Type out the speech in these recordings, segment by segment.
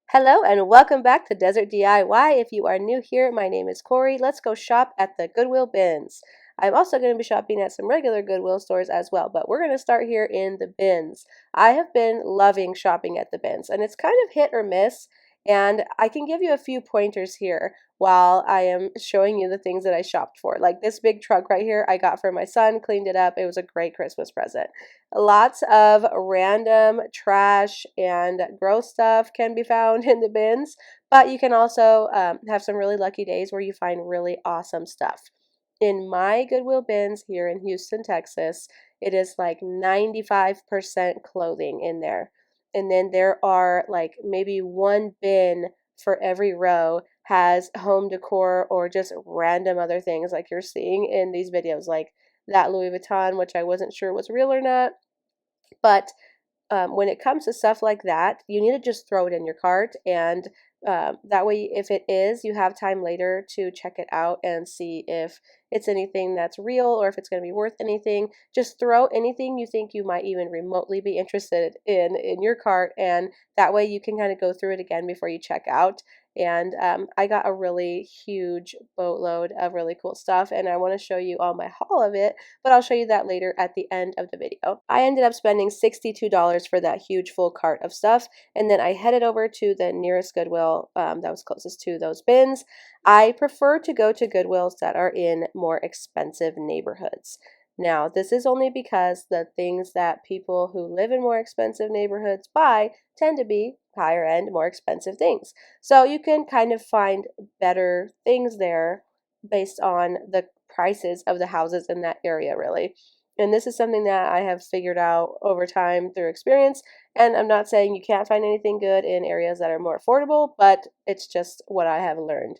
Hello and welcome back to Desert DIY. If you are new here, my name is Corey. Let's go shop at the Goodwill bins. I'm also going to be shopping at some regular Goodwill stores as well, but we're going to start here in the bins. I have been loving shopping at the bins, and it's kind of hit or miss, and I can give you a few pointers here while I am showing you the things that I shopped for. Like this big truck right here, I got for my son, cleaned it up. It was a great Christmas present. Lots of random trash and gross stuff can be found in the bins, but you can also have some really lucky days where you find really awesome stuff. In my Goodwill bins here in Houston, Texas, it is like 95% clothing in there. And then there are like maybe one bin for every row has home decor or just random other things like you're seeing in these videos, like that Louis Vuitton, which I wasn't sure was real or not. But when it comes to stuff like that, you need to just throw it in your cart, and that way, if it is, you have time later to check it out and see if it's anything that's real or if it's going to be worth anything. Just throw anything you think you might even remotely be interested in your cart, and that way you can kind of go through it again before you check out. And I got a really huge boatload of really cool stuff, and I want to show you all my haul of it, but I'll show you that later at the end of the video. I ended up spending $62 for that huge full cart of stuff, and then I headed over to the nearest Goodwill that was closest to those bins. I prefer to go to Goodwills that are in more expensive neighborhoods. Now, this is only because the things that people who live in more expensive neighborhoods buy tend to be higher end, more expensive things. So you can kind of find better things there based on the prices of the houses in that area, really. And this is something that I have figured out over time through experience. And I'm not saying you can't find anything good in areas that are more affordable, but it's just what I have learned.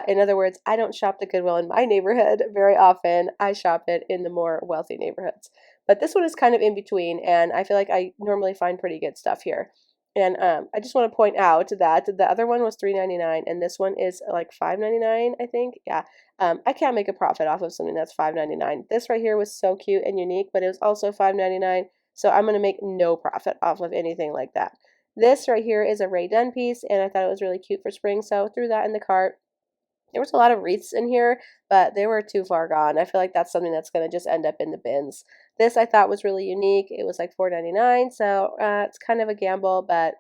In other words, I don't shop the Goodwill in my neighborhood very often. I shop it in the more wealthy neighborhoods. But this one is kind of in between, and I feel like I normally find pretty good stuff here. And I just want to point out that the other one was $3.99, and this one is like $5.99, I think. Yeah, I can't make a profit off of something that's $5.99. This right here was so cute and unique, but it was also $5.99, so I'm going to make no profit off of anything like that. This right here is a Ray Dunn piece, and I thought it was really cute for spring, so threw that in the cart. There was a lot of wreaths in here, but they were too far gone. I feel like that's something that's going to just end up in the bins. This I thought was really unique. It was like $4.99, so it's kind of a gamble, but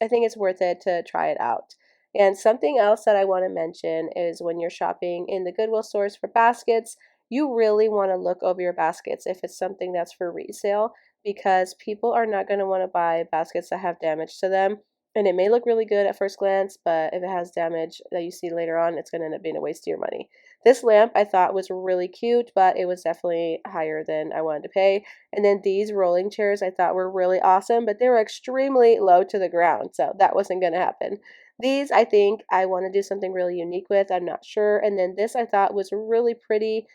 I think it's worth it to try it out. And something else that I want to mention is when you're shopping in the Goodwill stores for baskets, you really want to look over your baskets if it's something that's for resale, because people are not going to want to buy baskets that have damage to them. And it may look really good at first glance, but if it has damage that you see later on, it's going to end up being a waste of your money. This lamp I thought was really cute, but it was definitely higher than I wanted to pay. And then these rolling chairs I thought were really awesome, but they were extremely low to the ground, so that wasn't going to happen. These I think I want to do something really unique with. I'm not sure. And then this I thought was really pretty.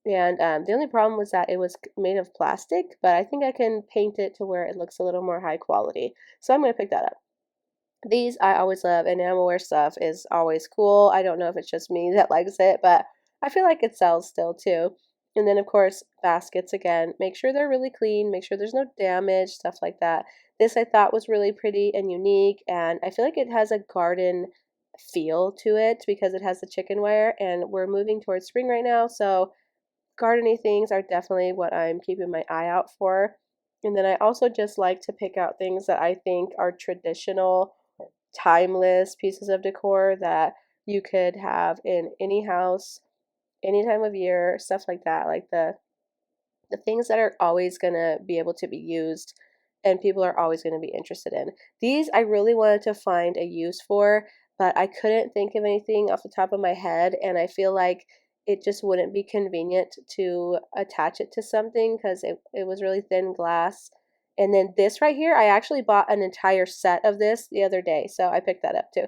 And the only problem was that it was made of plastic, but I think I can paint it to where it looks a little more high quality. So I'm going to pick that up. These I always love, enamelware stuff is always cool. I don't know if it's just me that likes it, but I feel like it sells still too. And then, of course, baskets again. Make sure they're really clean, make sure there's no damage, stuff like that. This I thought was really pretty and unique, and I feel like it has a garden feel to it because it has the chicken wire, and we're moving towards spring right now, so gardeny things are definitely what I'm keeping my eye out for. And then I also just like to pick out things that I think are traditional, timeless pieces of decor that you could have in any house, any time of year, stuff like that. Like the things that are always going to be able to be used and people are always going to be interested in. These I really wanted to find a use for, but I couldn't think of anything off the top of my head, and I feel like it just wouldn't be convenient to attach it to something because it was really thin glass. And then this right here, I actually bought an entire set of this the other day, so I picked that up too.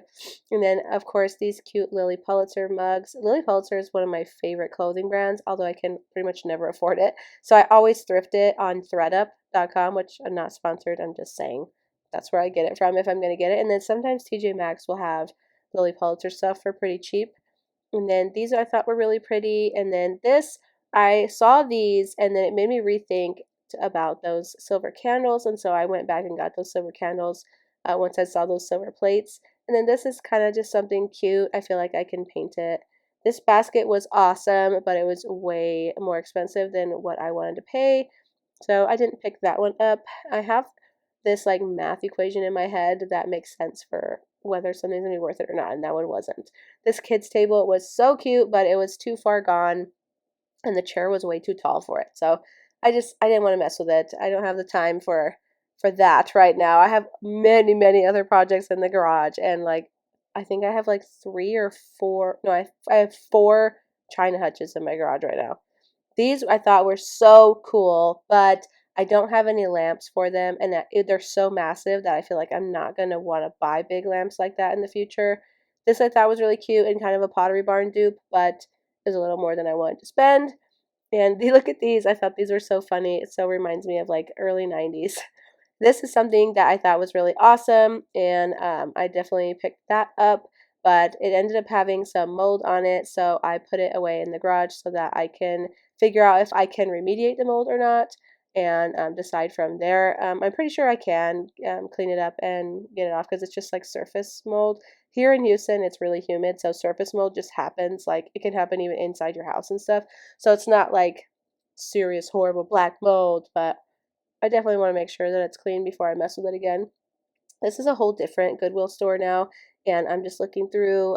And then, of course, these cute Lilly Pulitzer mugs. Lilly Pulitzer is one of my favorite clothing brands, although I can pretty much never afford it. So I always thrift it on thredup.com, which I'm not sponsored, I'm just saying that's where I get it from if I'm going to get it. And then sometimes TJ Maxx will have Lilly Pulitzer stuff for pretty cheap. And then these I thought were really pretty. And then this, I saw these and then it made me rethink about those silver candles, and so I went back and got those silver candles once I saw those silver plates. And then this is kind of just something cute. I feel like I can paint it. This basket was awesome, but it was way more expensive than what I wanted to pay, so I didn't pick that one up. I have this like math equation in my head that makes sense for whether something's gonna be worth it or not, and that one wasn't. This kids table was so cute, but it was too far gone, and the chair was way too tall for it. So I didn't want to mess with it. I don't have the time for that right now. I have many other projects in the garage, and like I think I have like 3 or 4. No, I have 4 china hutches in my garage right now. These I thought were so cool, but I don't have any lamps for them, and they're so massive that I feel like I'm not going to want to buy big lamps like that in the future. This I thought was really cute and kind of a Pottery Barn dupe, but it was a little more than I wanted to spend. And look at these. I thought these were so funny. It so reminds me of like early 90s. This is something that I thought was really awesome, and I definitely picked that up, but it ended up having some mold on it, so I put it away in the garage so that I can figure out if I can remediate the mold or not, and decide from there. I'm pretty sure I can clean it up and get it off, because it's just like surface mold. Here in Houston, it's really humid, so surface mold just happens. Like, it can happen even inside your house and stuff, so it's not like serious, horrible black mold, but I definitely want to make sure that it's clean before I mess with it again. This is a whole different Goodwill store now, and I'm just looking through.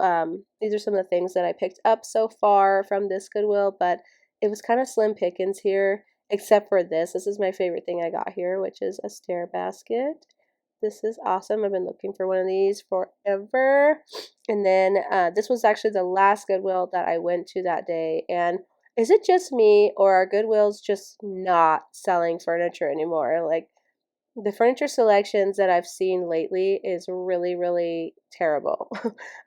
These are some of the things that I picked up so far from this Goodwill, but it was kind of slim pickings here, except for this. This is my favorite thing I got here, which is a stair basket. This is awesome. I've been looking for one of these forever. And then this was actually the last Goodwill that I went to that day, and is it just me, or are Goodwills just not selling furniture anymore? Like, the furniture selections that I've seen lately is really terrible.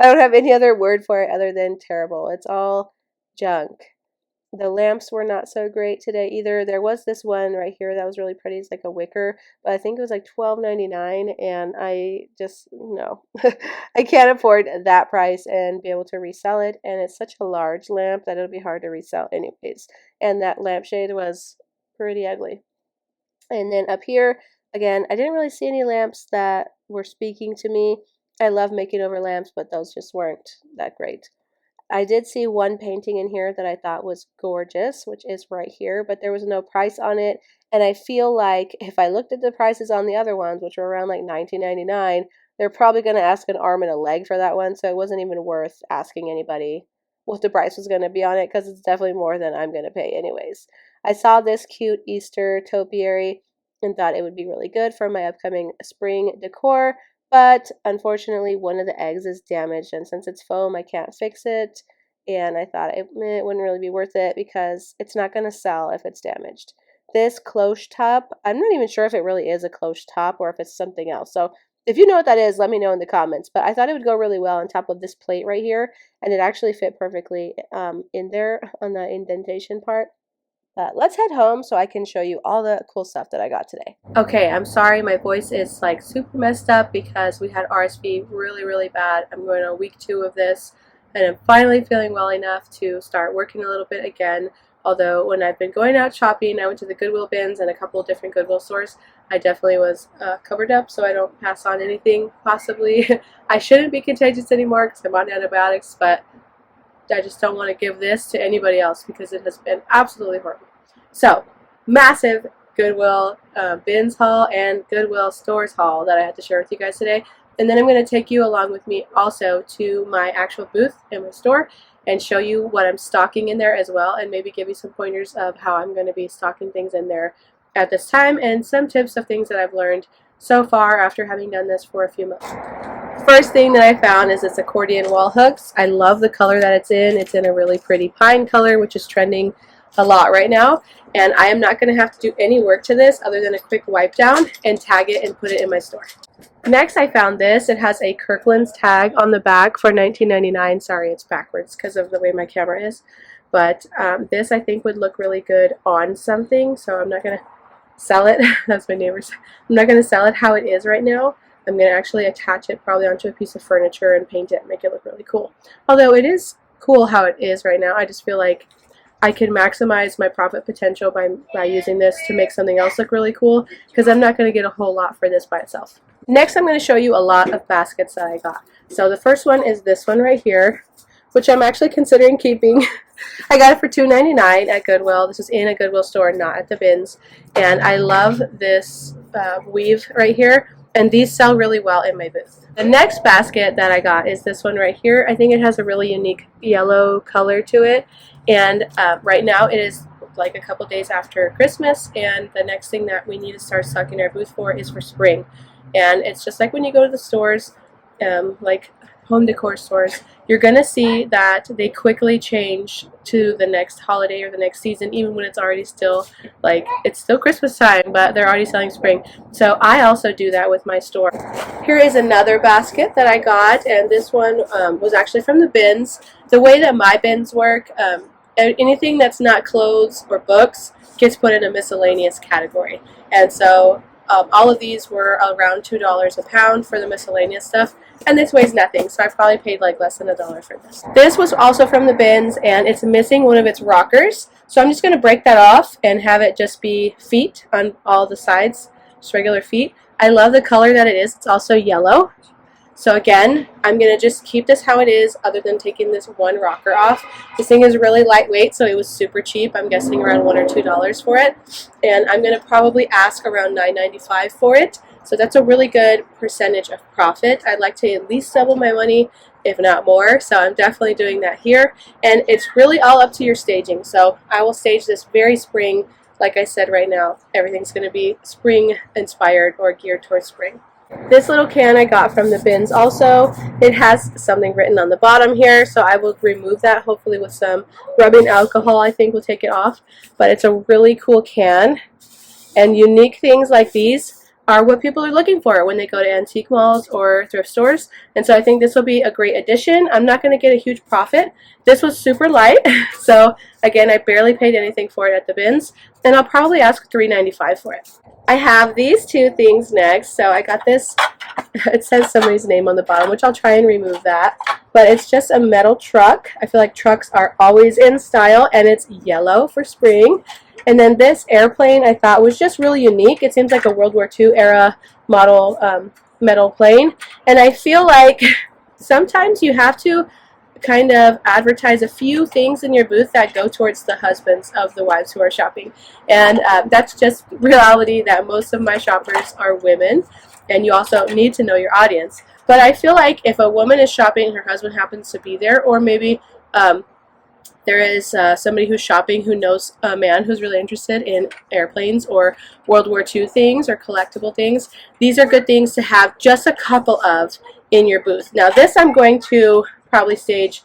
I don't have any other word for it other than terrible. It's all junk. The lamps were not so great today either. There was this one right here that was really pretty. It's like a wicker, but I think it was like $12.99, and I just, no. I can't afford that price and be able to resell it, and it's such a large lamp that it'll be hard to resell anyways. And that lampshade was pretty ugly. And then up here, again, I didn't really see any lamps that were speaking to me. I love making over lamps, but those just weren't that great. I did see one painting in here that I thought was gorgeous, which is right here, but there was no price on it, and I feel like if I looked at the prices on the other ones, which were around like $19.99, they're probably going to ask an arm and a leg for that one, so it wasn't even worth asking anybody what the price was going to be on it, because it's definitely more than I'm going to pay anyways. I saw this cute Easter topiary and thought it would be really good for my upcoming spring decor, but unfortunately one of the eggs is damaged, and since it's foam I can't fix it, and I thought it wouldn't really be worth it because it's not going to sell if it's damaged. This cloche top, I'm not even sure if it really is a cloche top or if it's something else, so if you know what that is, let me know in the comments, but I thought it would go really well on top of this plate right here, and it actually fit perfectly in there on the indentation part. Let's head home so I can show you all the cool stuff that I got today. Okay, I'm sorry my voice is like super messed up because we had RSV really bad. I'm going on week 2 of this, and I'm finally feeling well enough to start working a little bit again. Although when I've been going out shopping, I went to the Goodwill bins and a couple of different Goodwill stores, I definitely was covered up so I don't pass on anything possibly. I shouldn't be contagious anymore because I'm on antibiotics, but I just don't want to give this to anybody else because it has been absolutely horrible. So, massive Goodwill bins haul and Goodwill stores haul that I had to share with you guys today. And then I'm going to take you along with me also to my actual booth in my store and show you what I'm stocking in there as well, and maybe give you some pointers of how I'm going to be stocking things in there at this time, and some tips of things that I've learned so far after having done this for a few months. First thing that I found is this accordion wall hooks. I love the color that it's in. It's in a really pretty pine color, which is trending a lot right now, and I am not going to have to do any work to this other than a quick wipe down and tag it and put it in my store. Next, I found this. It has a Kirkland's tag on the back for $19.99. Sorry, it's backwards because of the way my camera is, but this I think would look really good on something, so I'm not going to sell it. That's my neighbor's. I'm not going to sell it how it is right now. I'm going to actually attach it probably onto a piece of furniture and paint it and make it look really cool. Although it is cool how it is right now, I just feel like I can maximize my profit potential by using this to make something else look really cool, because I'm not going to get a whole lot for this by itself. Next, I'm going to show you a lot of baskets that I got. So the first one is this one right here, which I'm actually considering keeping. I got it for $2.99 at Goodwill. This is in a Goodwill store, not at the bins. And I love this weave right here, and these sell really well in my booth. The next basket that I got is this one right here. I think it has a really unique yellow color to it, and right now it is like a couple days after Christmas, and the next thing that we need to start stocking our booth for is for spring. And it's just like when you go to the stores, like home decor stores, you're going to see that they quickly change to the next holiday or the next season, even when it's already still, like, it's still Christmas time, but they're already selling spring. So I also do that with my store. Here is another basket that I got, and this one was actually from the bins. The way that my bins work, anything that's not clothes or books gets put in a miscellaneous category. And so all of these were around $2 a pound for the miscellaneous stuff, and this weighs nothing, so I probably paid like less than $1 for this. This was also from the bins, and it's missing one of its rockers, so I'm just going to break that off and have it just be feet on all the sides, just regular feet. I love the color that it is. It's also yellow. So again, I'm going to just keep this how it is, other than taking this one rocker off. This thing is really lightweight, so it was super cheap. I'm guessing around $1 or $2 for it. And I'm going to probably ask around $9.95 for it. So that's a really good percentage of profit. I'd like to at least double my money, if not more. So I'm definitely doing that here. And it's really all up to your staging. So I will stage this very spring. Like I said, right now, everything's going to be spring inspired or geared towards spring. This little can I got from the bins also. It has something written on the bottom here, so I will remove that, hopefully with some rubbing alcohol. I think will take it off. But it's a really cool can, and unique things like these are what people are looking for when they go to antique malls or thrift stores. And so I think this will be a great addition. I'm not going to get a huge profit. This was super light, so again, I barely paid anything for it at the bins, and I'll probably ask $3.95 for it. I have these two things next. So I got this, it says somebody's name on the bottom, which I'll try and remove that, but it's just a metal truck. I feel like trucks are always in style, and it's yellow for spring. And then this airplane I thought was just really unique. It seems like a World War II era model metal plane, and I feel like sometimes you have to kind of advertise a few things in your booth that go towards the husbands of the wives who are shopping. And that's just reality, that most of my shoppers are women, and you also need to know your audience. But I feel like if a woman is shopping and her husband happens to be there, or maybe there is somebody who's shopping who knows a man who's really interested in airplanes or World War II things or collectible things, these are good things to have just a couple of in your booth. Now this I'm going to probably stage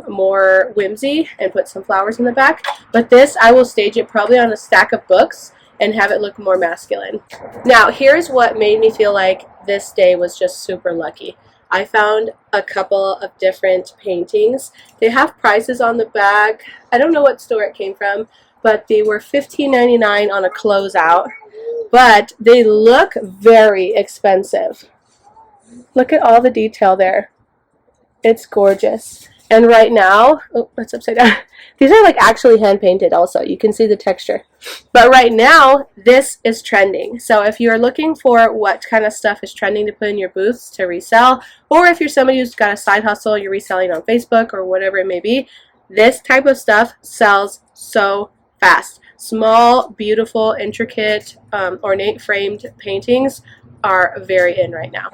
more whimsy and put some flowers in the back, but this I will stage it probably on a stack of books and have it look more masculine. Now here's what made me feel like this day was just super lucky. I found a couple of different paintings. They have prices on the back. I don't know what store it came from, but they were $15.99 on a closeout, but they look very expensive. Look at all the detail there. It's gorgeous. And right now, oh, that's upside down. These are like actually hand painted also. You can see the texture. But right now, this is trending. So if you're looking for what kind of stuff is trending to put in your booths to resell, or if you're somebody who's got a side hustle, you're reselling on Facebook or whatever it may be, this type of stuff sells so fast. Small, beautiful, intricate, ornate framed paintings are very in right now.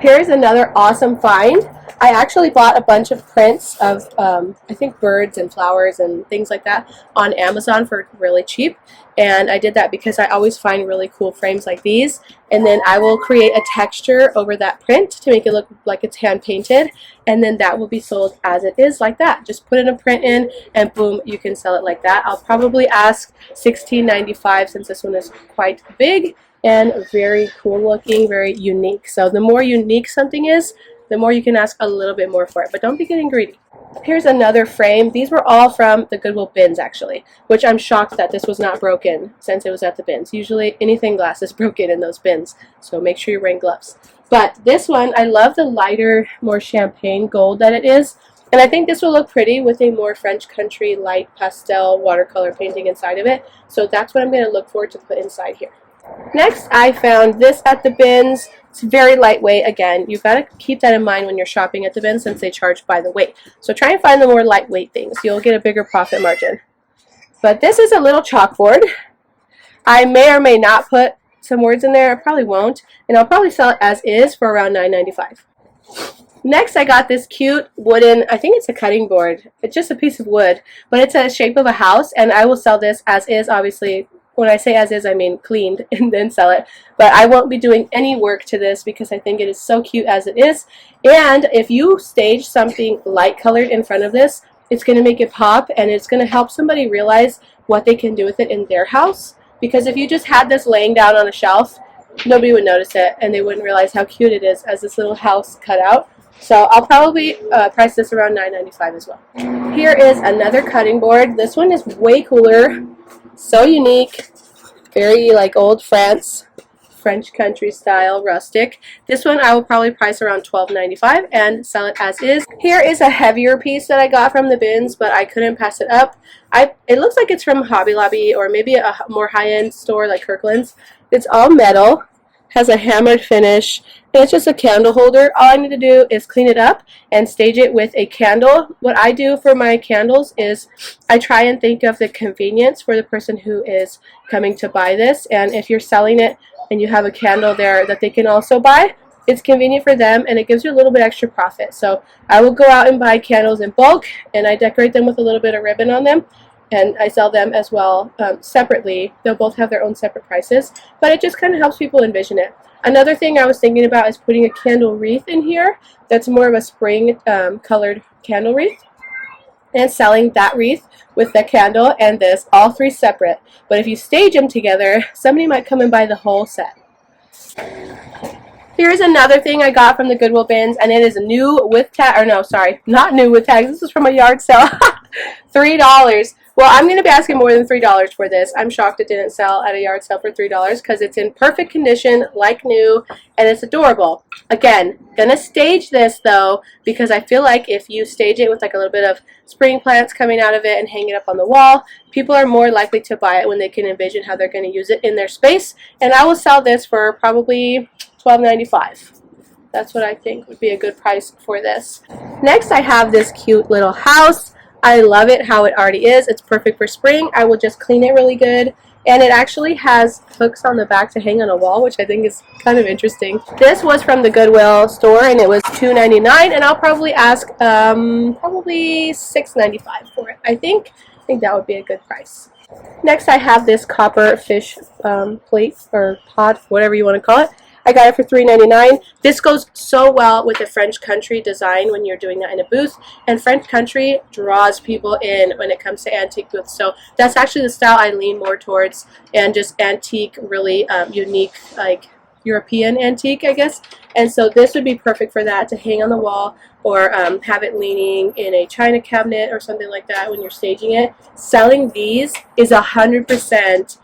Here's another awesome find. I actually bought a bunch of prints of, I think, birds and flowers and things like that on Amazon for really cheap. And I did that because I always find really cool frames like these. And then I will create a texture over that print to make it look like it's hand painted. And then that will be sold as it is, like that. Just put in a print in and boom, you can sell it like that. I'll probably ask $16.95 since this one is quite big and very cool looking, very unique. So the more unique something is, the more you can ask a little bit more for it, but don't be getting greedy. Here's another frame. These were all from the Goodwill bins actually, which I'm shocked that this was not broken since it was at the bins. Usually anything glass is broken in those bins, so make sure you're wearing gloves. But this one, I love the lighter, more champagne gold that it is. And I think this will look pretty with a more French country light pastel watercolor painting inside of it. So that's what I'm going to look for to put inside here. Next, I found this at the bins. It's very lightweight. Again, you've got to keep that in mind when you're shopping at the bins since they charge by the weight. So try and find the more lightweight things. You'll get a bigger profit margin. But this is a little chalkboard. I may or may not put some words in there. I probably won't. And I'll probably sell it as is for around $9.95. Next, I got this cute wooden, I think it's a cutting board. It's just a piece of wood, but it's a shape of a house, and I will sell this as is. Obviously, when I say as is, I mean cleaned and then sell it. But I won't be doing any work to this because I think it is so cute as it is. And if you stage something light colored in front of this, it's going to make it pop, and it's going to help somebody realize what they can do with it in their house. Because if you just had this laying down on a shelf, nobody would notice it, and they wouldn't realize how cute it is as this little house cut out. So I'll probably price this around $9.95 as well. Here is another cutting board. This one is way cooler, so unique, very like old France, French country style, rustic. This one I will probably price around $12.95 and sell it as is. Here is a heavier piece that I got from the bins, but I couldn't pass it up. It looks like it's from Hobby Lobby or maybe a more high-end store like Kirkland's. It's all metal, has a hammered finish, and it's just a candle holder. All I need to do is clean it up and stage it with a candle. What I do for my candles is I try and think of the convenience for the person who is coming to buy this, and if you're selling it and you have a candle there that they can also buy, it's convenient for them and it gives you a little bit extra profit. So I will go out and buy candles in bulk, and I decorate them with a little bit of ribbon on them, and I sell them as well separately. They'll both have their own separate prices, but it just kind of helps people envision it. Another thing I was thinking about is putting a candle wreath in here that's more of a spring colored candle wreath, and selling that wreath with the candle and this, all three separate. But if you stage them together, somebody might come and buy the whole set. Here's another thing I got from the Goodwill bins, and it is new with tag, or no, sorry, not new with tags. This is from a yard sale. $3. Well, I'm going to be asking more than $3 for this. I'm shocked it didn't sell at a yard sale for $3 because it's in perfect condition, like new, and it's adorable. Again, going to stage this though, because I feel like if you stage it with like a little bit of spring plants coming out of it and hang it up on the wall, people are more likely to buy it when they can envision how they're going to use it in their space. And I will sell this for probably $12.95. That's what I think would be a good price for this. Next, I have this cute little house. I love it how it already is. It's perfect for spring. I will just clean it really good. And it actually has hooks on the back to hang on a wall, which I think is kind of interesting. This was from the Goodwill store, and it was $2.99, and I'll probably ask probably $6.95 for it. I think that would be a good price. Next, I have this copper fish plate or pot, whatever you want to call it. I got it for $3.99. This goes so well with the French country design when you're doing that in a booth. And French country draws people in when it comes to antique booths. So that's actually the style I lean more towards, and just antique, really unique, like European antique, I guess. And so this would be perfect for that, to hang on the wall or have it leaning in a china cabinet or something like that when you're staging it. Selling these is 100%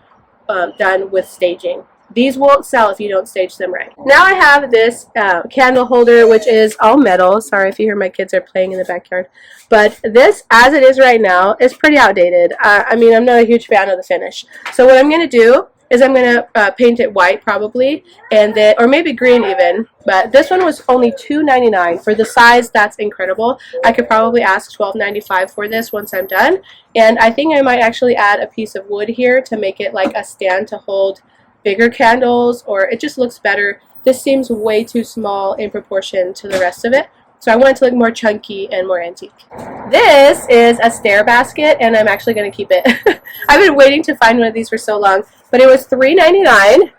done with staging. These won't sell if you don't stage them right. Now I have this candle holder, which is all metal. Sorry if you hear my kids are playing in the backyard. But this, as it is right now, is pretty outdated. I mean, I'm not a huge fan of the finish. So what I'm going to do is I'm going to paint it white probably, and then, or maybe green even. But this one was only $2.99. For the size, that's incredible. I could probably ask $12.95 for this once I'm done. And I think I might actually add a piece of wood here to make it like a stand to hold bigger candles, or it just looks better. This seems way too small in proportion to the rest of it, so I want it to look more chunky and more antique. This is a stair basket, and I'm actually going to keep it. I've been waiting to find one of these for so long, but it was $3.99,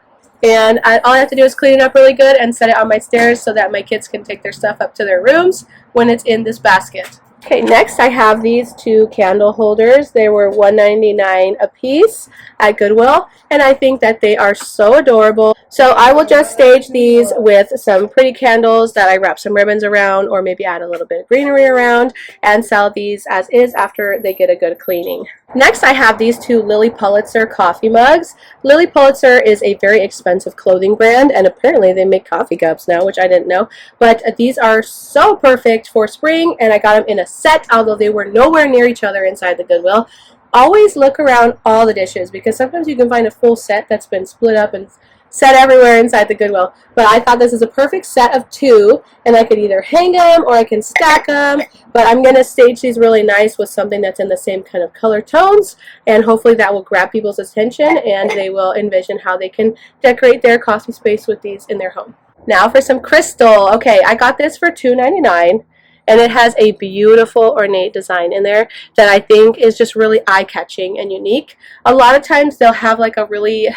and all I have to do is clean it up really good and set it on my stairs so that my kids can take their stuff up to their rooms when it's in this basket. Okay, next I have these two candle holders. They were $1.99 a piece at Goodwill, and I think that they are so adorable. So I will just stage these with some pretty candles that I wrap some ribbons around, or maybe add a little bit of greenery around, and sell these as is after they get a good cleaning. Next, I have these two Lily Pulitzer coffee mugs. Lily Pulitzer is a very expensive clothing brand, and apparently they make coffee cups now, which I didn't know. But these are so perfect for spring, and I got them in a set, although they were nowhere near each other inside the Goodwill. Always look around all the dishes, because sometimes you can find a full set that's been split up and set everywhere inside the Goodwill. But I thought this is a perfect set of 2, and I could either hang them or I can stack them. But I'm going to stage these really nice with something that's in the same kind of color tones, and hopefully that will grab people's attention and they will envision how they can decorate their coffee space with these in their home. Now for some crystal. Okay, I got this for $2.99. And it has a beautiful ornate design in there that I think is just really eye-catching and unique. A lot of times they'll have like a really,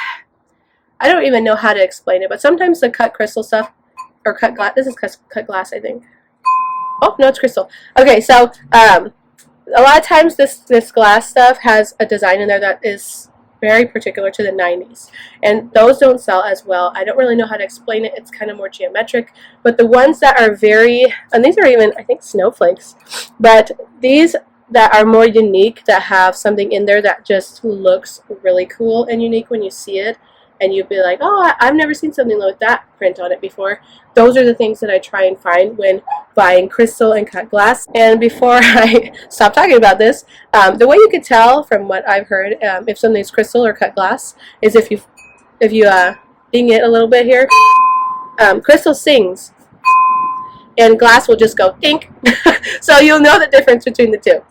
I don't even know how to explain it, but sometimes the cut crystal stuff, or cut glass, this is cut glass, I think. Oh, no, it's crystal. Okay, so a lot of times this glass stuff has a design in there that is very particular to the 90s, and those don't sell as well. I don't really know how to explain it. It's kind of more geometric, but the ones that are very, and these are even, I think, snowflakes, but these that are more unique, that have something in there that just looks really cool and unique when you see it, and you'd be like, oh, I've never seen something like that print on it before. Those are the things that I try and find when buying crystal and cut glass. And before I stop talking about this, the way you could tell from what I've heard if something's crystal or cut glass is if you ding it a little bit here. Crystal sings, and glass will just go dink. So you'll know the difference between the two.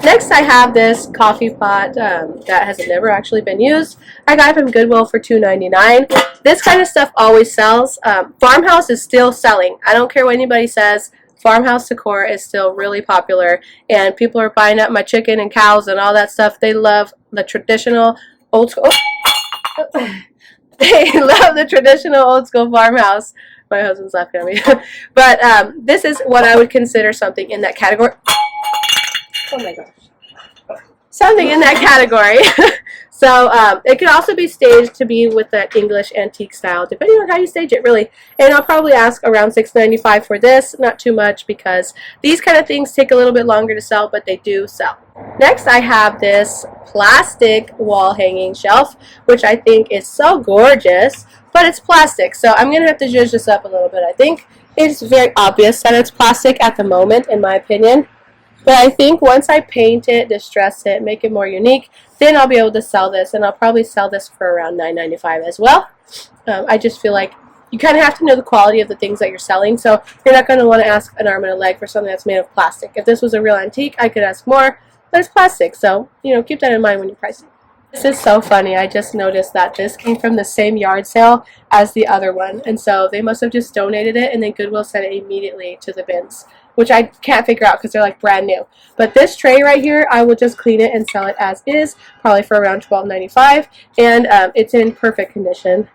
Next, I have this coffee pot that has never actually been used. I got it from Goodwill for $2.99. This kind of stuff always sells. Farmhouse is still selling. I don't care what anybody says. Farmhouse decor is still really popular, and people are buying up my chicken and cows and all that stuff. They love the traditional old school. They love the traditional old school farmhouse. My husband's laughing at me. But this is what I would consider something in that category. Oh my gosh. Something in that category. So it could also be staged to be with that English antique style, depending on how you stage it, really. And I'll probably ask around $6.95 for this, not too much, because these kind of things take a little bit longer to sell, but they do sell. Next, I have this plastic wall hanging shelf, which I think is so gorgeous, but it's plastic, so I'm going to have to zhuzh this up a little bit, I think. It's very obvious that it's plastic at the moment, in my opinion. But I think once I paint it, distress it, make it more unique, then I'll be able to sell this, and I'll probably sell this for around $9.95 as well. I just feel like you kind of have to know the quality of the things that you're selling, so you're not going to want to ask an arm and a leg for something that's made of plastic. If this was a real antique, I could ask more, but it's plastic, so, you know, keep that in mind when you're pricing. This is so funny. I just noticed that this came from the same yard sale as the other one, and so they must have just donated it, and then Goodwill sent it immediately to the bins, which I can't figure out because they're like brand new. But this tray right here, I will just clean it and sell it as is, probably for around $12.95, and it's in perfect condition.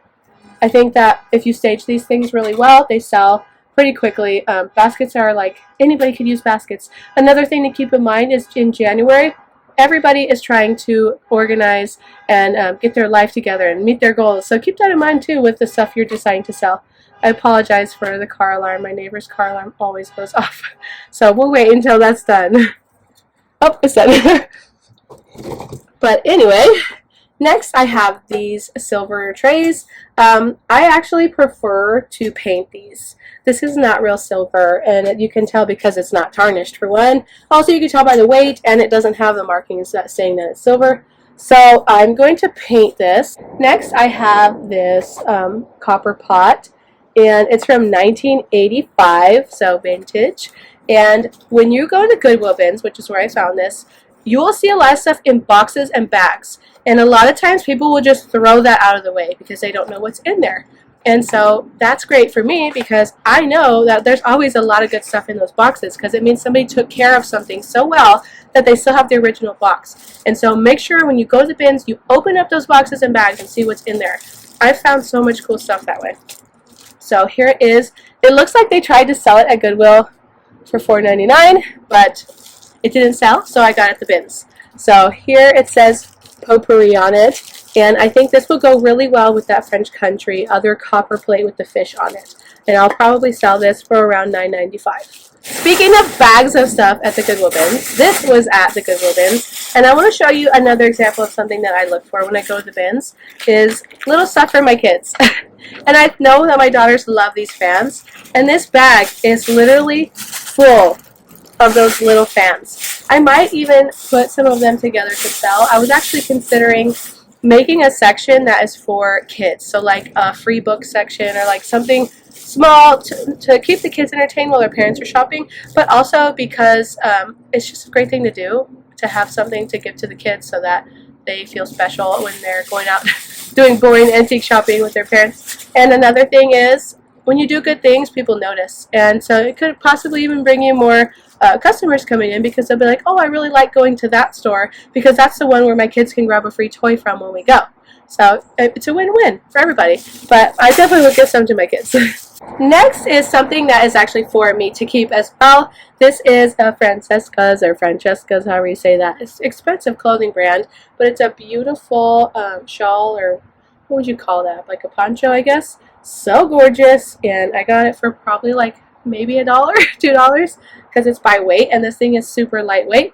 I think that if you stage these things really well, they sell pretty quickly. Baskets are like, anybody could use baskets. Another thing to keep in mind is in January, everybody is trying to organize and get their life together and meet their goals. So keep that in mind too with the stuff you're deciding to sell. I apologize for the car alarm. My neighbor's car alarm always goes off. So we'll wait until that's done. Oh, it's done. But anyway, next I have these silver trays. I actually prefer to paint these. This is not real silver, and you can tell because it's not tarnished, for one. Also, you can tell by the weight, and it doesn't have the markings that saying that it's silver. So I'm going to paint this. Next, I have this copper pot, and it's from 1985, so vintage. And when you go to the Goodwill bins, which is where I found this, you will see a lot of stuff in boxes and bags. And a lot of times people will just throw that out of the way because they don't know what's in there. And so that's great for me because I know that there's always a lot of good stuff in those boxes because it means somebody took care of something so well that they still have the original box. And so make sure when you go to the bins, you open up those boxes and bags and see what's in there. I've found so much cool stuff that way. So here it is. It looks like they tried to sell it at Goodwill for $4.99, but it didn't sell, so I got it at the bins. So here it says potpourri on it. And I think this will go really well with that French Country other copper plate with the fish on it. And I'll probably sell this for around $9.95. Speaking of bags of stuff at the Goodwill bins, this was at the Goodwill bins. And I want to show you another example of something that I look for when I go to the bins is little stuff for my kids. And I know that my daughters love these fans. And this bag is literally full of those little fans. I might even put some of them together to sell. I was actually considering making a section that is for kids, so like a free book section or like something small to keep the kids entertained while their parents are shopping, but also because it's just a great thing to do, to have something to give to the kids so that they feel special when they're going out doing boring antique shopping with their parents. And another thing is, when you do good things, people notice, and so it could possibly even bring you more customers coming in, because they'll be like, oh, I really like going to that store because that's the one where my kids can grab a free toy from when we go. So it's a win-win for everybody, but I definitely would give some to my kids. Next is something that is actually for me to keep as well. This is a Francesca's, however you say that. It's an expensive clothing brand, but it's a beautiful shawl, or what would you call that? Like a poncho, I guess. So gorgeous, and I got it for probably like maybe $1, $2, because it's by weight, and this thing is super lightweight.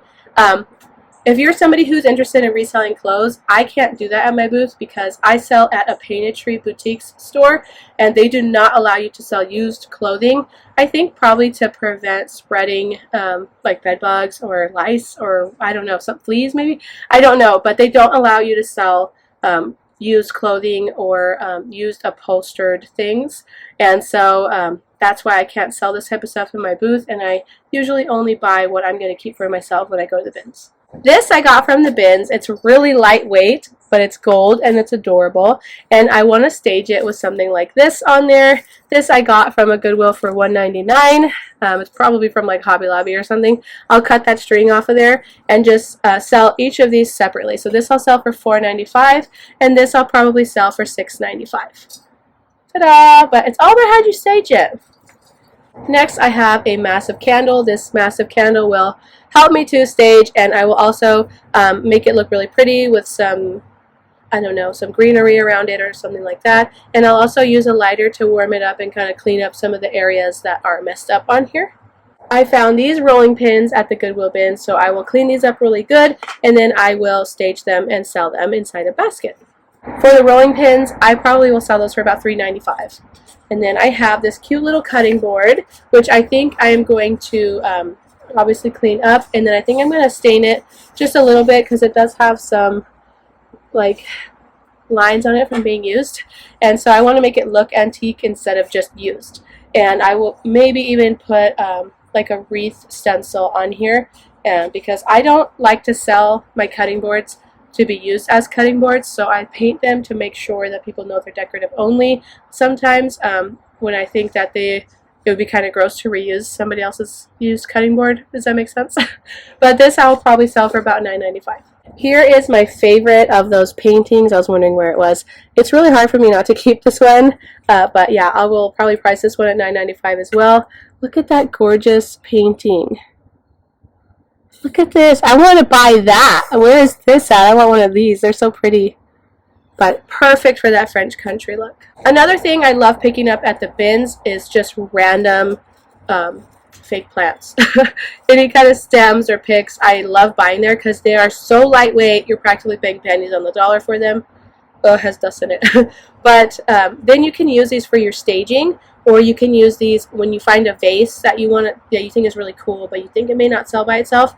If you're somebody who's interested in reselling clothes, I can't do that at my booth because I sell at a Painted Boutiques store, and they do not allow you to sell used clothing. I think probably to prevent spreading like bed bugs or lice, or I don't know, some fleas maybe. I don't know, but they don't allow you to sell used clothing or used upholstered things, and so that's why I can't sell this type of stuff in my booth, and I usually only buy what I'm going to keep for myself when I go to the bins. This I got from the bins. It's really lightweight, but it's gold and it's adorable, and I want to stage it with something like this on there. This I got from a Goodwill for $1.99. It's probably from like Hobby Lobby or something. I'll cut that string off of there and just sell each of these separately. So this I'll sell for $4.95, and this I'll probably sell for $6.95. Ta-da! But it's all about how you stage it. Next, I have a massive candle. This massive candle will help me to stage, and I will also make it look really pretty with some, I don't know, some greenery around it or something like that. And I'll also use a lighter to warm it up and kind of clean up some of the areas that are messed up on here. I found these rolling pins at the Goodwill bin, so I will clean these up really good, and then I will stage them and sell them inside a basket. For the rolling pins, I probably will sell those for about $3.95. And then I have this cute little cutting board, which I think I am going to obviously clean up, and then I think I'm going to stain it just a little bit because it does have some like lines on it from being used, and so I want to make it look antique instead of just used. And I will maybe even put like a wreath stencil on here, because I don't like to sell my cutting boards to be used as cutting boards, so I paint them to make sure that people know they're decorative only. Sometimes when I think that it would be kind of gross to reuse somebody else's used cutting board. Does that make sense? But this I will probably sell for about $9.95. Here is my favorite of those paintings. I was wondering where it was. It's really hard for me not to keep this one, but yeah, I will probably price this one at $9.95 as well. Look at that gorgeous painting. Look at this. I want to buy that. Where is this at? I want one of these. They're so pretty. But perfect for that French country look. Another thing I love picking up at the bins is just random fake plants. Any kind of stems or picks, I love buying there because they are so lightweight. You're practically paying pennies on the dollar for them. Oh, it has dust in it. But then you can use these for your staging, or you can use these when you find a vase that you you think is really cool, but you think it may not sell by itself.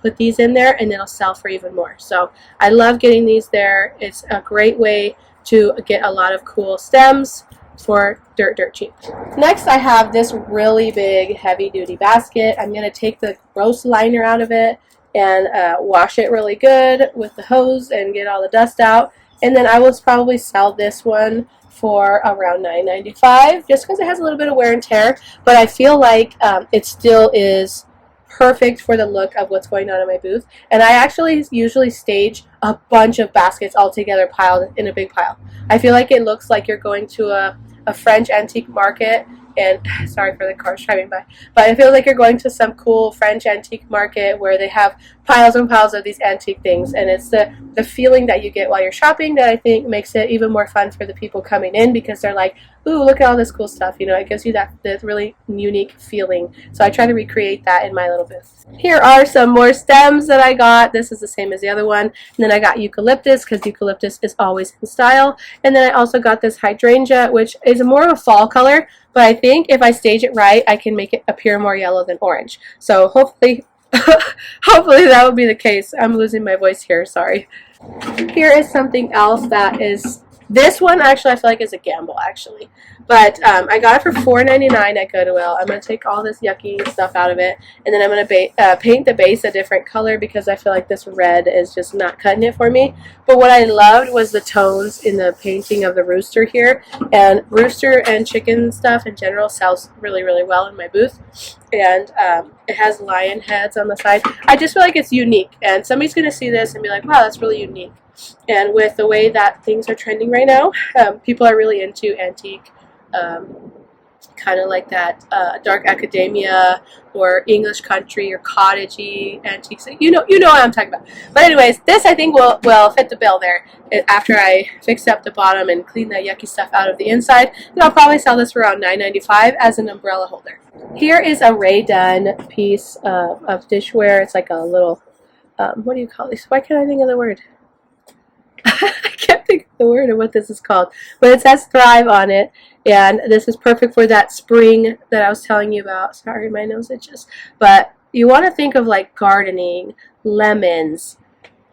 Put these in there and it'll sell for even more. So I love getting these there. It's a great way to get a lot of cool stems for dirt cheap. Next, I have this really big heavy duty basket. I'm going to take the gross liner out of it and wash it really good with the hose and get all the dust out. And then I will probably sell this one for around $9.95 just because it has a little bit of wear and tear, but I feel like it still is perfect for the look of what's going on in my booth. And I actually usually stage a bunch of baskets all together piled in a big pile. I feel like it looks like you're going to a French antique market, and sorry for the cars driving by, but it feels like you're going to some cool French antique market where they have piles and piles of these antique things, and it's the feeling that you get while you're shopping that I think makes it even more fun for the people coming in, because they're like, ooh, look at all this cool stuff. You know, it gives you that really unique feeling. So I try to recreate that in my little booth. Here are some more stems that I got. This is the same as the other one. And then I got eucalyptus, because eucalyptus is always in style. And then I also got this hydrangea, which is more of a fall color, but I think if I stage it right, I can make it appear more yellow than orange. So hopefully hopefully that will be the case. I'm losing my voice here, sorry. Here is something else that is, this one actually I feel like is a gamble actually. But I got it for $4.99 at Goodwill. I'm going to take all this yucky stuff out of it, and then I'm going to paint the base a different color, because I feel like this red is just not cutting it for me. But what I loved was the tones in the painting of the rooster here. And rooster and chicken stuff in general sells really, really well in my booth. And it has lion heads on the side. I just feel like it's unique, and somebody's going to see this and be like, wow, that's really unique. And with the way that things are trending right now, people are really into antique, kind of like that dark academia or English country or cottagey antiques. You know what I'm talking about. But anyways, this I think will fit the bill there. After I fix up the bottom and clean that yucky stuff out of the inside, then I'll probably sell this for around $9.95 as an umbrella holder. Here is a Ray Dunn piece of dishware. It's like a little, what do you call these? Why can't I think of the word? I can't think of the word of what this is called, but it says Thrive on it, and this is perfect for that spring that I was telling you about. Sorry, my nose itches. But you want to think of like gardening, lemons,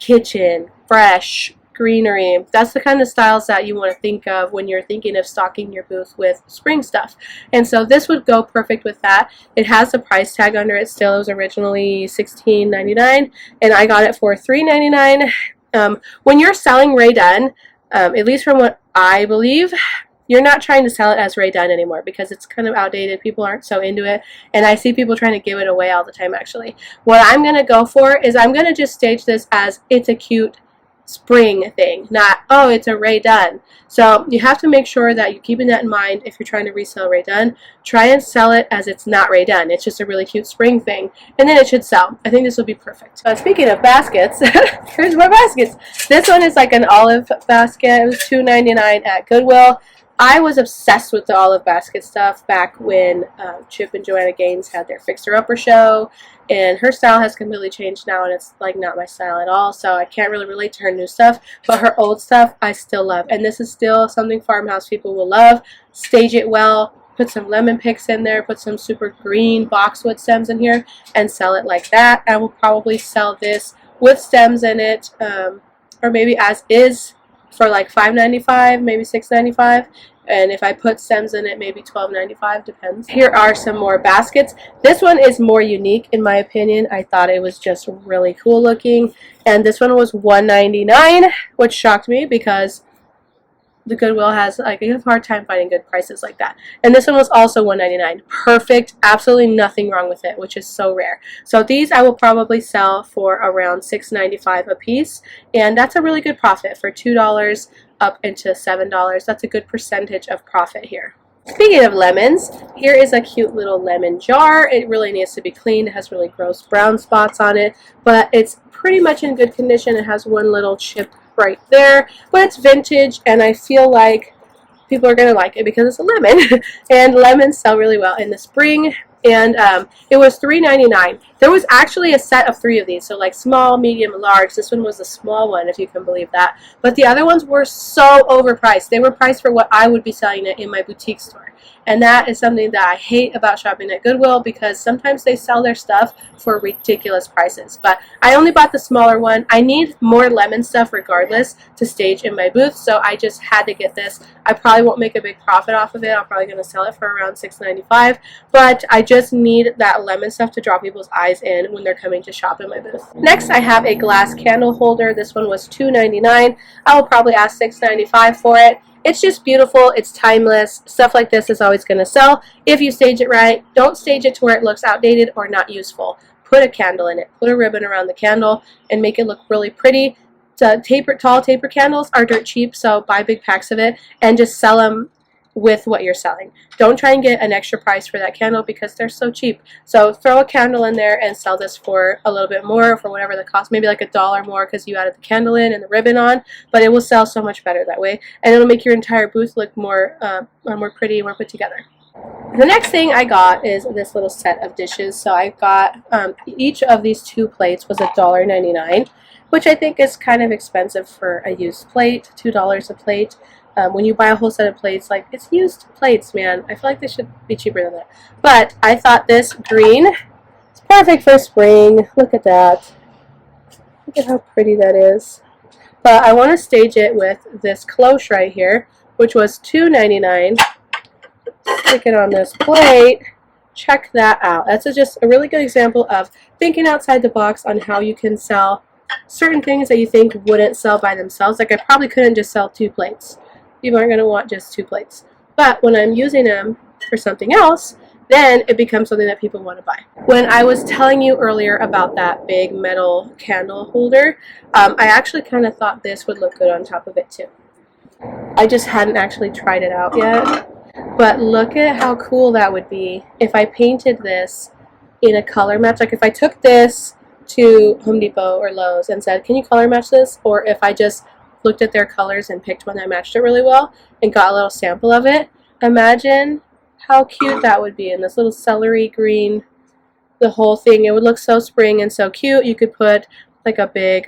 kitchen, fresh, greenery. That's the kind of styles that you want to think of when you're thinking of stocking your booth with spring stuff. And so this would go perfect with that. It has the price tag under it still. It was originally $16.99, and I got it for $3.99. When you're selling Ray Dunn, at least from what I believe, you're not trying to sell it as Ray Dunn anymore, because it's kind of outdated. People aren't so into it, and I see people trying to give it away all the time actually. What I'm going to go for is I'm going to just stage this as it's a cute spring thing, not, oh, it's a Ray Dunn. So you have to make sure that you're keeping that in mind if you're trying to resell Ray Dunn. Try and sell it as it's not Ray Dunn. It's just a really cute spring thing, and then it should sell. I think this will be perfect. Speaking of baskets, here's my baskets. This one is like an olive basket. It was $2.99 at Goodwill. I was obsessed with the olive basket stuff back when Chip and Joanna Gaines had their Fixer Upper show, and her style has completely changed now, and it's like not my style at all, so I can't really relate to her new stuff, but her old stuff I still love, and this is still something farmhouse people will love. Stage it well, put some lemon picks in there, put some super green boxwood stems in here, and sell it like that. I will probably sell this with stems in it, or maybe as is, for like $5.95, maybe $6.95, and if I put stems in it, maybe $12.95, depends. Here are some more baskets. This one is more unique in my opinion. I thought it was just really cool looking, and this one was $1.99, which shocked me because the Goodwill has, like, you have a hard time finding good prices like that. And this one was also $1.99. Perfect, absolutely nothing wrong with it, which is so rare. So these I will probably sell for around $6.95 a piece, and that's a really good profit for $2 up into $7. That's a good percentage of profit here. Speaking of lemons, here is a cute little lemon jar. It really needs to be cleaned. It has really gross brown spots on it, but it's pretty much in good condition. It has one little chip right there, but it's vintage, and I feel like people are going to like it because it's a lemon. And lemons sell really well in the spring, and it was $3.99. There was actually a set of 3 of these, so like small, medium, large. This one was a small one, if you can believe that, but the other ones were so overpriced. They were priced for what I would be selling it in my boutique store. And that is something that I hate about shopping at Goodwill, because sometimes they sell their stuff for ridiculous prices. But I only bought the smaller one. I need more lemon stuff regardless to stage in my booth, so I just had to get this. I probably won't make a big profit off of it. I'm probably going to sell it for around $6.95, but I just need that lemon stuff to draw people's eyes in when they're coming to shop in my booth. Next, I have a glass candle holder. This one was $2.99. I will probably ask $6.95 for it. It's just beautiful. It's timeless. Stuff like this is always going to sell if you stage it right. Don't stage it to where it looks outdated or not useful. Put a candle in it. Put a ribbon around the candle and make it look really pretty. Tall taper candles are dirt cheap, so buy big packs of it and just sell them with what you're selling. Don't try and get an extra price for that candle because they're so cheap. So throw a candle in there and sell this for a little bit more, for whatever the cost, maybe like $1 more because you added the candle in and the ribbon on, but it will sell so much better that way, and it'll make your entire booth look more pretty, more put together. The next thing I got is this little set of dishes. So I got each of these 2 plates was $1.99, which I think is kind of expensive for a used plate, $2 a plate. When you buy a whole set of plates, like, it's used plates, man. I feel like they should be cheaper than that. But I thought this green is perfect for spring. Look at that. Look at how pretty that is. But I want to stage it with this cloche right here, which was $2.99. Stick it on this plate. Check that out. That's just a really good example of thinking outside the box on how you can sell certain things that you think wouldn't sell by themselves. Like, I probably couldn't just sell 2 plates. People aren't going to want just 2 plates. But when I'm using them for something else, then it becomes something that people want to buy. When I was telling you earlier about that big metal candle holder, I actually kind of thought this would look good on top of it too. I just hadn't actually tried it out yet. But look at how cool that would be if I painted this in a color match. Like, if I took this to Home Depot or Lowe's and said, can you color match this? Or if I just looked at their colors and picked one that matched it really well and got a little sample of it. Imagine how cute that would be in this little celery green, the whole thing. It would look so spring and so cute. You could put like a big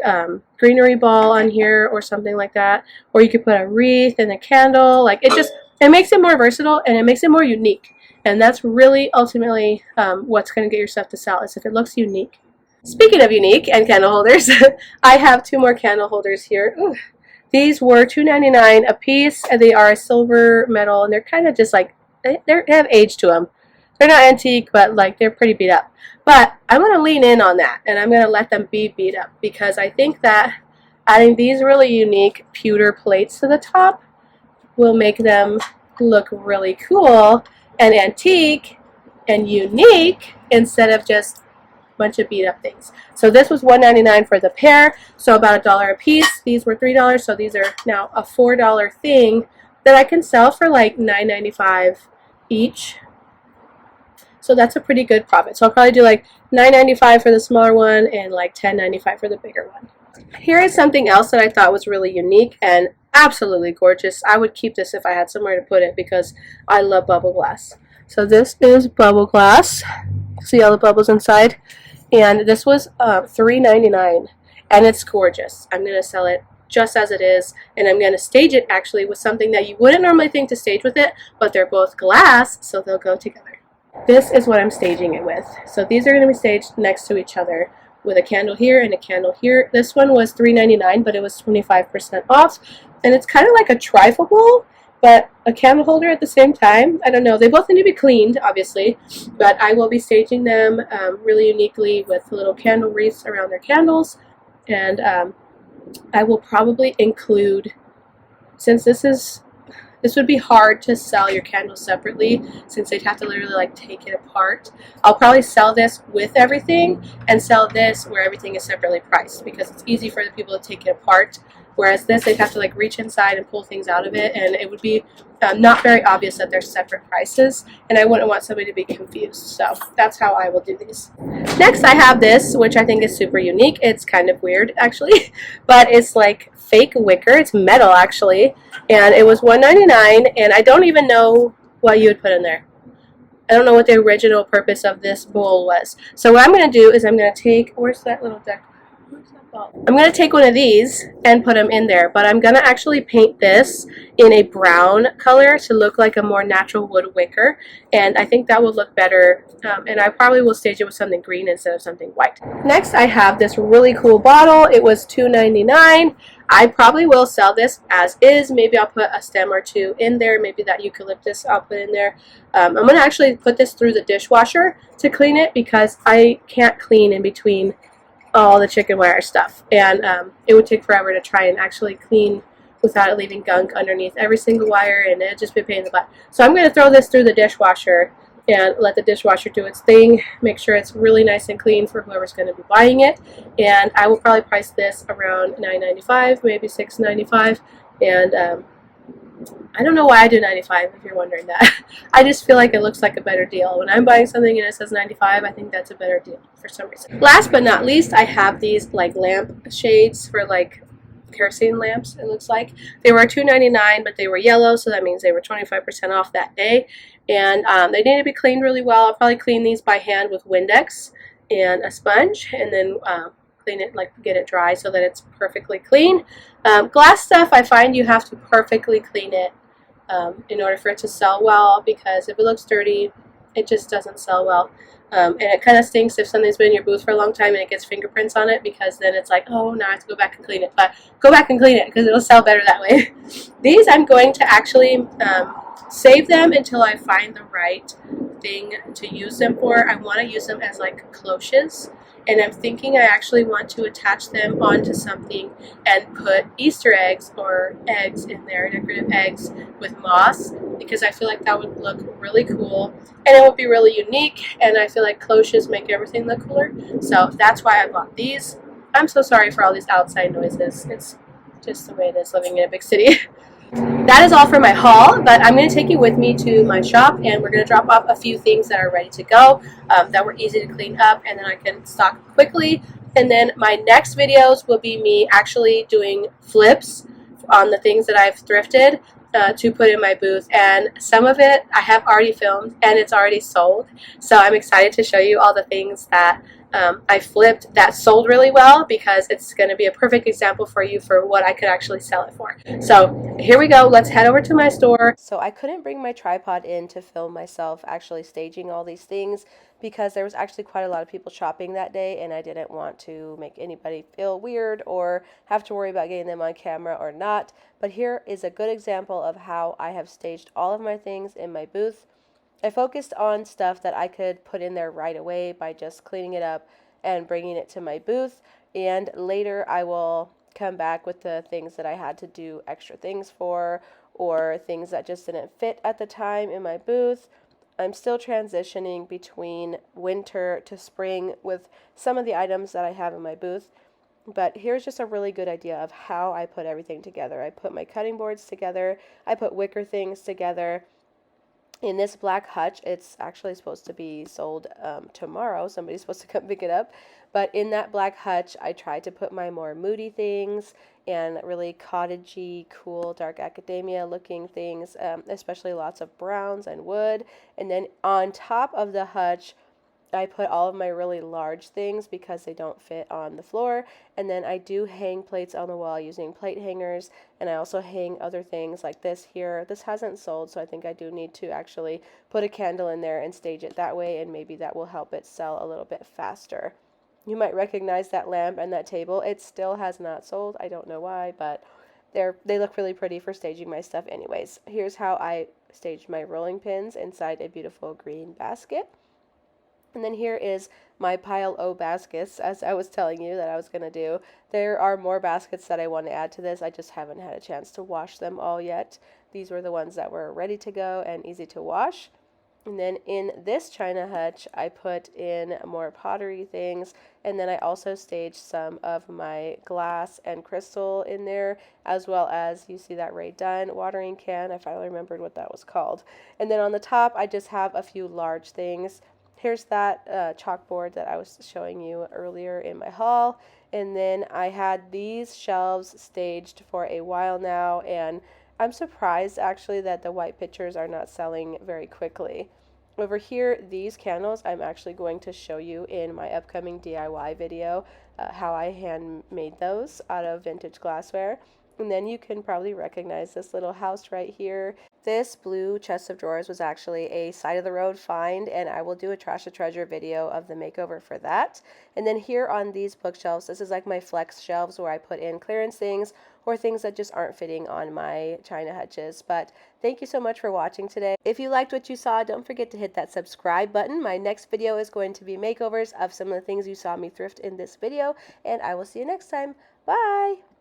greenery ball on here or something like that, or you could put a wreath and a candle. Like, it makes it more versatile and it makes it more unique, and that's really ultimately what's going to get your stuff to sell, is if it looks unique. Speaking of unique and candle holders, I have 2 more candle holders here. Ooh. These were $2.99 a piece, and they are a silver metal, and they're kind of just like, they have age to them. They're not antique, but like, they're pretty beat up. But I'm going to lean in on that, and I'm going to let them be beat up, because I think that adding these really unique pewter plates to the top will make them look really cool and antique and unique instead of just bunch of beat up things. So this was $1.99 for the pair, so about $1 a piece. These were $3, so these are now a $4 thing that I can sell for like $9.95 each. So that's a pretty good profit. So I'll probably do like $9.95 for the smaller one and like $10.95 for the bigger one. Here is something else that I thought was really unique and absolutely gorgeous. I would keep this if I had somewhere to put it because I love bubble glass. So this is bubble glass. See all the bubbles inside? And this was $3.99, and it's gorgeous. I'm going to sell it just as it is, and I'm going to stage it actually with something that you wouldn't normally think to stage with it, but they're both glass, so they'll go together. This is what I'm staging it with. So these are going to be staged next to each other with a candle here and a candle here. This one was $3.99, but it was 25% off, and it's kind of like a trifle bowl, but a candle holder at the same time. I don't know. They both need to be cleaned, obviously, but I will be staging them really uniquely with little candle wreaths around their candles, and I will probably include, since this would be hard to sell your candles separately, since they'd have to literally like take it apart. I'll probably sell this with everything and sell this where everything is separately priced, because it's easy for the people to take it apart. Whereas this, they'd have to like reach inside and pull things out of it, and it would be not very obvious that they're separate prices, and I wouldn't want somebody to be confused. So that's how I will do these. Next, I have this, which I think is super unique. It's kind of weird, actually, but it's like fake wicker. It's metal, actually, and it was $1.99, and I don't even know what you would put in there. I don't know what the original purpose of this bowl was. So what I'm going to do is I'm going to take, where's that little deck? I'm going to take one of these and put them in there, but I'm going to actually paint this in a brown color to look like a more natural wood wicker, and I think that will look better, and I probably will stage it with something green instead of something white. Next, I have this really cool bottle. It was $2.99. I probably will sell this as is. Maybe I'll put a stem or 2 in there. Maybe that eucalyptus I'll put in there. I'm going to actually put this through the dishwasher to clean it, because I can't clean in between all the chicken wire stuff, and it would take forever to try and actually clean without it leaving gunk underneath every single wire, and it'd just be a pain in the butt. So I'm going to throw this through the dishwasher and let the dishwasher do its thing, make sure it's really nice and clean for whoever's going to be buying it, and I will probably price this around $9.95, maybe $6.95, and I don't know why I do 95 if you're wondering that. I just feel like it looks like a better deal. When I'm buying something and it says 95, I think that's a better deal for some reason. Last but not least, I have these like lamp shades for like kerosene lamps, it looks like. They were $2.99, but they were yellow, so that means they were 25% off that day. And they need to be cleaned really well. I'll probably clean these by hand with Windex and a sponge, and then clean it, like get it dry so that it's perfectly clean. Glass stuff, I find you have to perfectly clean it in order for it to sell well, because if it looks dirty, it just doesn't sell well. And it kind of stinks if something's been in your booth for a long time and it gets fingerprints on it, because then it's like, oh, now I have to go back and clean it. But go back and clean it because it'll sell better that way. These I'm going to actually save them until I find the right thing to use them for. I want to use them as like cloches. And I'm thinking I actually want to attach them onto something and put Easter eggs or eggs in there, decorative eggs with moss, because I feel like that would look really cool and it would be really unique, and I feel like cloches make everything look cooler. So that's why I bought these. I'm so sorry for all these outside noises. It's just the way it is living in a big city. That is all for my haul, but I'm going to take you with me to my shop, and we're going to drop off a few things that are ready to go, that were easy to clean up, and then I can stock quickly. And then my next videos will be me actually doing flips on the things that I've thrifted to put in my booth, and some of it I have already filmed and it's already sold. So I'm excited to show you all the things that I flipped that sold really well, because it's going to be a perfect example for you for what I could actually sell it for. So here we go. Let's head over to my store. So I couldn't bring my tripod in to film myself actually staging all these things, because there was actually quite a lot of people shopping that day, and I didn't want to make anybody feel weird or have to worry about getting them on camera or not. But here is a good example of how I have staged all of my things in my booth. I focused on stuff that I could put in there right away by just cleaning it up and bringing it to my booth, and later I will come back with the things that I had to do extra things for, or things that just didn't fit at the time in my booth. I'm still transitioning between winter to spring with some of the items that I have in my booth, but here's just a really good idea of how I put everything together. I put my cutting boards together, I put wicker things together. In this black hutch, it's actually supposed to be sold tomorrow. Somebody's supposed to come pick it up. But in that black hutch, I tried to put my more moody things and really cottagey, cool, dark academia looking things, especially lots of browns and wood. And then on top of the hutch, I put all of my really large things because they don't fit on the floor. And then I do hang plates on the wall using plate hangers, and I also hang other things like this here. This hasn't sold, so I think I do need to actually put a candle in there and stage it that way, and maybe that will help it sell a little bit faster. You might recognize that lamp and that table. It still has not sold. I don't know why, but they look really pretty for staging my stuff anyways. Here's how I staged my rolling pins inside a beautiful green basket. And then here is my pile O baskets, as I was telling you that I was going to do. There are more baskets that I want to add to this. I just haven't had a chance to wash them all yet. These were the ones that were ready to go and easy to wash. And then in this china hutch, I put in more pottery things, and then I also staged some of my glass and crystal in there, as well as, you see that Rae Dunn watering can. I finally remembered what that was called. And then on the top, I just have a few large things. Here's that chalkboard that I was showing you earlier in my haul. And then I had these shelves staged for a while now, and I'm surprised actually that the white pictures are not selling very quickly. Over here, these candles I'm actually going to show you in my upcoming DIY video, how I handmade those out of vintage glassware. And then you can probably recognize this little house right here. This blue chest of drawers was actually a side of the road find, and I will do a trash to treasure video of the makeover for that. And then here on these bookshelves, this is like my flex shelves where I put in clearance things or things that just aren't fitting on my china hutches. But thank you so much for watching today. If you liked what you saw, don't forget to hit that subscribe button. My next video is going to be makeovers of some of the things you saw me thrift in this video, and I will see you next time. Bye!